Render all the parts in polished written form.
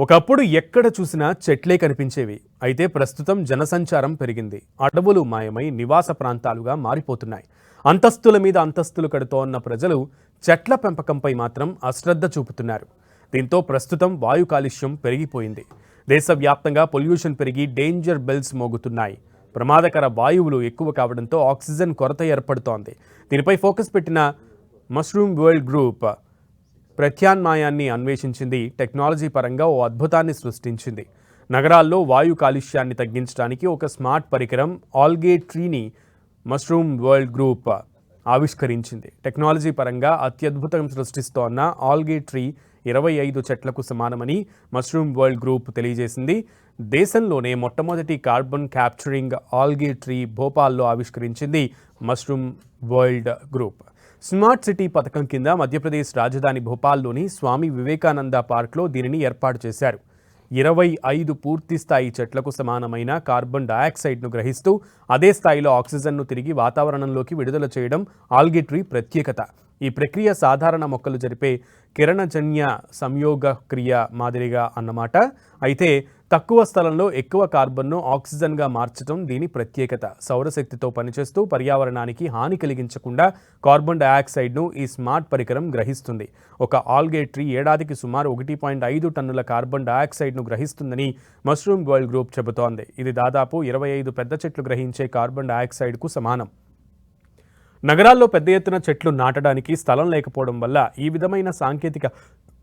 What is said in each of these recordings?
ఒకప్పుడు ఎక్కడ చూసినా చెట్లే కనిపించేవి. అయితే ప్రస్తుతం జనసంచారం పెరిగింది. అడవులు మాయమై నివాస ప్రాంతాలుగా మారిపోతున్నాయి. అంతస్తుల మీద అంతస్తులు కడుతోన్న ప్రజలు చెట్ల పెంపకంపై మాత్రం అశ్రద్ధ చూపుతున్నారు. దీంతో ప్రస్తుతం వాయు కాలుష్యం పెరిగిపోయింది. దేశవ్యాప్తంగా పొల్యూషన్ పెరిగి డేంజర్ బెల్స్ మోగుతున్నాయి. ప్రమాదకర వాయువులు ఎక్కువ కావడంతో ఆక్సిజన్ కొరత ఏర్పడుతోంది. దీనిపై ఫోకస్ పెట్టిన మష్రూమ్ వరల్డ్ గ్రూప్ ప్రత్యామ్నాయాన్ని అన్వేషించింది. టెక్నాలజీ పరంగా ఓ అద్భుతాన్ని సృష్టించింది. నగరాల్లో వాయు కాలుష్యాన్ని తగ్గించడానికి ఒక స్మార్ట్ పరికరం ఆల్గే ట్రీని మష్రూమ్ వరల్డ్ గ్రూప్ ఆవిష్కరించింది. టెక్నాలజీ పరంగా అత్యద్భుతం సృష్టిస్తోన్న ఆల్గే ట్రీ 25 చెట్లకు సమానమని మష్రూమ్ వరల్డ్ గ్రూప్ తెలియజేసింది. దేశంలోనే మొట్టమొదటి కార్బన్ క్యాప్చరింగ్ ఆల్గే ట్రీ భోపాల్లో ఆవిష్కరించింది mushroom world group. Smart city పథకం కింద మధ్యప్రదేశ్ రాజధాని భోపాల్లోని స్వామి వివేకానంద పార్క్లో దీనిని ఏర్పాటు చేశారు. 25 పూర్తి స్థాయి చెట్లకు సమానమైన కార్బన్ డయాక్సైడ్ను గ్రహిస్తూ అదే స్థాయిలో ఆక్సిజన్ను తిరిగి వాతావరణంలోకి విడుదల చేయడం ఆల్గే ట్రీ ప్రత్యేకత. ఈ ప్రక్రియ సాధారణ మొక్కలు జరిపే కిరణజన్య సంయోగ క్రియ మాదిరిగా అన్నమాట. అయితే తక్కువ స్థలంలో ఎక్కువ కార్బన్ను ఆక్సిజన్గా మార్చడం దీని ప్రత్యేకత. సౌరశక్తితో పనిచేస్తూ పర్యావరణానికి హాని కలిగించకుండా కార్బన్ డయాక్సైడ్ను ఈ స్మార్ట్ పరికరం గ్రహిస్తుంది. ఒక ఆల్గే ట్రీ ఏడాదికి సుమారు 1.5 టన్నుల కార్బన్ డయాక్సైడ్ను గ్రహిస్తుందని మష్రూమ్ వరల్డ్ గ్రూప్ చెబుతోంది. ఇది దాదాపు 25 పెద్ద చెట్లు గ్రహించే కార్బన్ డయాక్సైడ్కు సమానం. నగరాల్లో పెద్ద ఎత్తున చెట్లు నాటడానికి స్థలం లేకపోవడం వల్ల ఈ విధమైన సాంకేతిక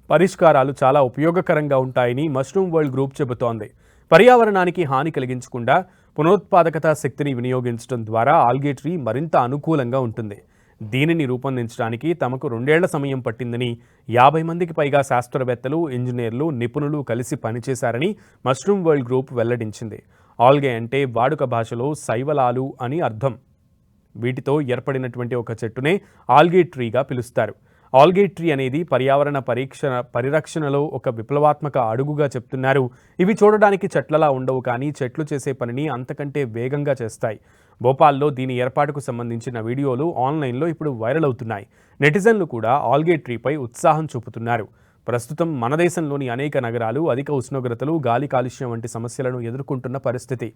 పరిష్కారాలు చాలా ఉపయోగకరంగా ఉంటాయని మష్రూమ్ వరల్డ్ గ్రూప్ చెబుతోంది. పర్యావరణానికి హాని కలిగించకుండా పునరుత్పాదకత శక్తిని వినియోగించడం ద్వారా ఆల్గే ట్రీ మరింత అనుకూలంగా ఉంటుంది. దీనిని రూపొందించడానికి తమకు 2 ఏళ్ల సమయం పట్టిందని, 50 మందికి పైగా శాస్త్రవేత్తలు, ఇంజనీర్లు, నిపుణులు కలిసి పనిచేశారని మష్రూమ్ వరల్డ్ గ్రూప్ వెల్లడించింది. ఆల్గే అంటే వాడుక భాషలో శైవలాలు అని అర్థం. వీటితో ఏర్పడినటువంటి ఒక చెట్టునే ఆల్గే ట్రీగా పిలుస్తారు. ఆల్గే ట్రీ అనేది పర్యావరణ పరిరక్షణలో ఒక విప్లవాత్మక అడుగుగా చెప్తున్నారు. ఇవి చూడడానికి చెట్లలా ఉండవు, కానీ చెట్లు చేసే పనిని అంతకంటే వేగంగా చేస్తాయి. భోపాల్లో దీని ఏర్పాటుకు సంబంధించిన వీడియోలు ఆన్లైన్లో ఇప్పుడు వైరల్ అవుతున్నాయి. నెటిజన్లు కూడా ఆల్గే ట్రీపై ఉత్సాహం చూపుతున్నారు. ప్రస్తుతం మన దేశంలోని అనేక నగరాలు అధిక ఉష్ణోగ్రతలు, గాలి కాలుష్యం వంటి సమస్యలను ఎదుర్కొంటున్న పరిస్థితి.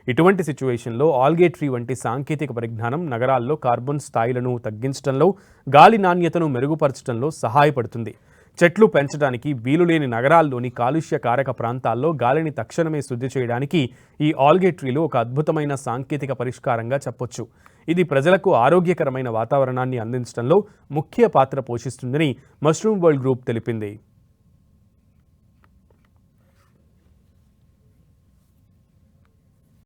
ఇటువంటి సిచ్యువేషన్లో ఆల్గే ట్రీ వంటి సాంకేతిక పరిజ్ఞానం నగరాల్లో కార్బన్ స్థాయిలను తగ్గించడంలో, గాలి నాణ్యతను మెరుగుపరచడంలో సహాయపడుతుంది. చెట్లు పెంచడానికి వీలులేని నగరాల్లోని కాలుష్య కారక ప్రాంతాల్లో గాలిని తక్షణమే శుద్ధి చేయడానికి ఈ ఆల్గే ట్రీలు ఒక అద్భుతమైన సాంకేతిక పరిష్కారంగా చెప్పొచ్చు. ఇది ప్రజలకు ఆరోగ్యకరమైన వాతావరణాన్ని అందించడంలో ముఖ్య పాత్ర పోషిస్తుందని మష్రూమ్ వరల్డ్ గ్రూప్ తెలిపింది.